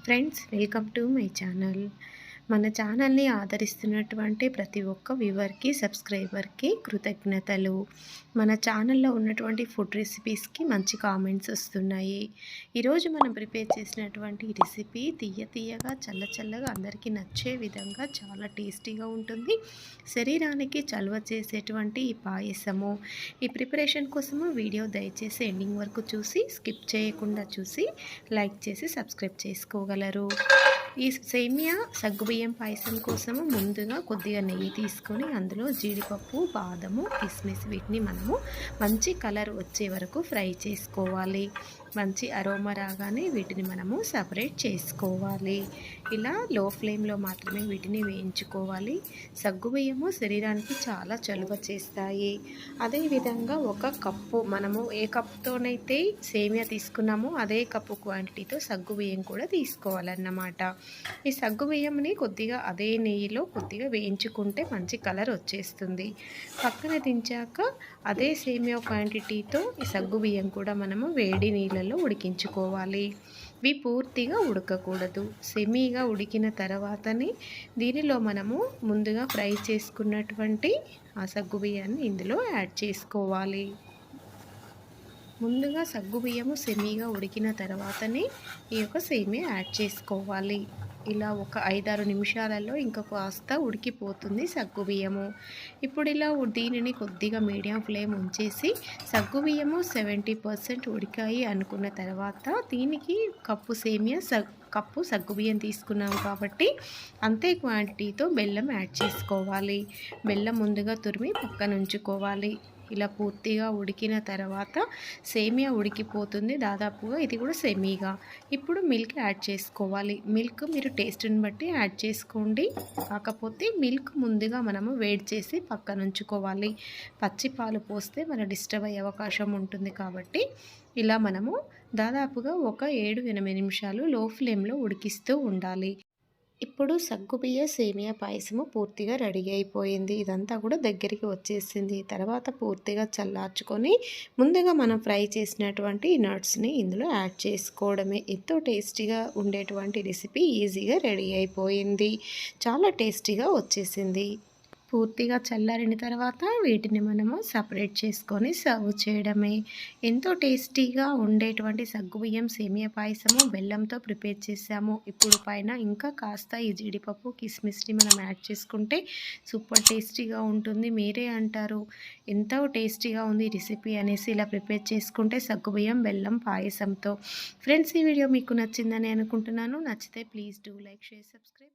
Friends, welcome to my channel. మన ఛానల్ని ఆదరిస్తున్నటువంటి ప్రతి ఒక్క వ్యూవర్కి, సబ్స్క్రైబర్కి కృతజ్ఞతలు. మన ఛానల్లో ఉన్నటువంటి ఫుడ్ రెసిపీస్కి మంచి కామెంట్స్ వస్తున్నాయి. ఈరోజు మనం ప్రిపేర్ చేసినటువంటి రెసిపీ తీయగా చల్ల చల్లగా అందరికీ నచ్చే విధంగా చాలా టేస్టీగా ఉంటుంది. శరీరానికి చలువ చేసేటువంటి ఈ పాయసము. ఈ ప్రిపరేషన్ కోసము వీడియో దయచేసి ఎండింగ్ వరకు చూసి స్కిప్ చేయకుండా చూసి లైక్ చేసి సబ్స్క్రైబ్ చేసుకోగలరు. ఈ సేమియా సగ్గుబియ్యం పాయసం కోసము ముందుగా కొద్దిగా నెయ్యి తీసుకొని అందులో జీడిపప్పు, బాదము, కిస్మిస్ వీటిని మనము మంచి కలర్ వచ్చే వరకు ఫ్రై చేసుకోవాలి. మంచి అరోమా రాగానే వీటిని మనము సపరేట్ చేసుకోవాలి. ఇలా లో ఫ్లేమ్లో మాత్రమే వీటిని వేయించుకోవాలి. సగ్గుబియ్యము శరీరానికి చాలా చలువ చేస్తాయి. అదేవిధంగా ఒక కప్పు మనము ఏ కప్తోనైతే సేమియా తీసుకున్నామో అదే కప్పు క్వాంటిటీతో సగ్గుబియ్యం కూడా తీసుకోవాలన్నమాట. ఈ సగ్గుబియ్యంని కొద్దిగా అదే నెయ్యిలో కొద్దిగా వేయించుకుంటే మంచి కలర్ వచ్చేస్తుంది. పక్కన దించాక అదే సేమియా క్వాంటిటీతో ఈ సగ్గుబియ్యం కూడా మనము వేడి నీళ్ళలో ఉడికించుకోవాలి. ఇవి పూర్తిగా ఉడకకూడదు. సెమీగా ఉడికిన తర్వాతనే దీనిలో మనము ముందుగా ఫ్రై చేసుకున్నటువంటి ఆ సగ్గుబియ్యాన్ని ఇందులో యాడ్ చేసుకోవాలి. ముందుగా సగ్గుబియ్యము సెమీగా ఉడికిన తర్వాతనే ఈ యొక్క సేమియా యాడ్ చేసుకోవాలి. ఇలా ఒక 5-6 నిమిషాలలో ఇంకా కాస్త ఉడికిపోతుంది సగ్గుబియ్యము. ఇప్పుడు ఇలా దీనిని కొద్దిగా మీడియం ఫ్లేమ్ ఉంచేసి సగ్గుబియ్యము 70% ఉడికాయి అనుకున్న తర్వాత దీనికి కప్పు సేమియా కప్పు సగ్గుబియ్యం తీసుకున్నాము కాబట్టి అంతే క్వాంటిటీతో బెల్లం యాడ్ చేసుకోవాలి. బెల్లం ముందుగా తురిమి పక్కన ఉంచుకోవాలి. ఇలా పూర్తిగా ఉడికిన తర్వాత సేమియా ఉడికిపోతుంది దాదాపుగా. ఇది కూడా సెమీగా. ఇప్పుడు మిల్క్ యాడ్ చేసుకోవాలి. మిల్క్ మీరు టేస్ట్ని బట్టి యాడ్ చేసుకోండి. కాకపోతే మిల్క్ ముందుగా మనము వేడి చేసి పక్కన ఉంచుకోవాలి. పచ్చి పాలు పోస్తే మన డిస్టర్బ్ అయ్యే అవకాశం ఉంటుంది కాబట్టి ఇలా మనము దాదాపుగా ఒక 7-8 నిమిషాలు లో ఫ్లేమ్లో ఉడికిస్తూ ఉండాలి. ఇప్పుడు సగ్గుబియ్య సేమియా పాయసము పూర్తిగా రెడీ అయిపోయింది. ఇదంతా కూడా దగ్గరికి వచ్చేసింది. తర్వాత పూర్తిగా చల్లార్చుకొని ముందుగా మనం ఫ్రై చేసినటువంటి నట్స్ని ఇందులో యాడ్ చేసుకోవడమే. ఎంతో టేస్టీగా ఉండేటువంటి రెసిపీ ఈజీగా రెడీ అయిపోయింది. చాలా టేస్టీగా వచ్చేసింది. పూర్తిగా చల్లారిన తర్వాత వీటిని మనము సపరేట్ చేసుకొని సర్వ్ చేయడమే. ఎంతో టేస్టీగా ఉండేటువంటి సగ్గుబియ్యం సేమియా పాయసము బెల్లంతో ప్రిపేర్ చేసాము. ఇప్పుడు పైన ఇంకా కాస్త ఈ జీడిపప్పు, కిస్మిస్ని మనం యాడ్ చేసుకుంటే సూపర్ టేస్టీగా ఉంటుంది. మీరే అంటారు ఎంతో టేస్టీగా ఉంది రెసిపీ అనేసి. ఇలా ప్రిపేర్ చేసుకుంటే సగ్గుబియ్యం బెల్లం పాయసంతో. ఫ్రెండ్స్, ఈ వీడియో మీకు నచ్చిందని అనుకుంటున్నాను. నచ్చితే please do like, share, subscribe.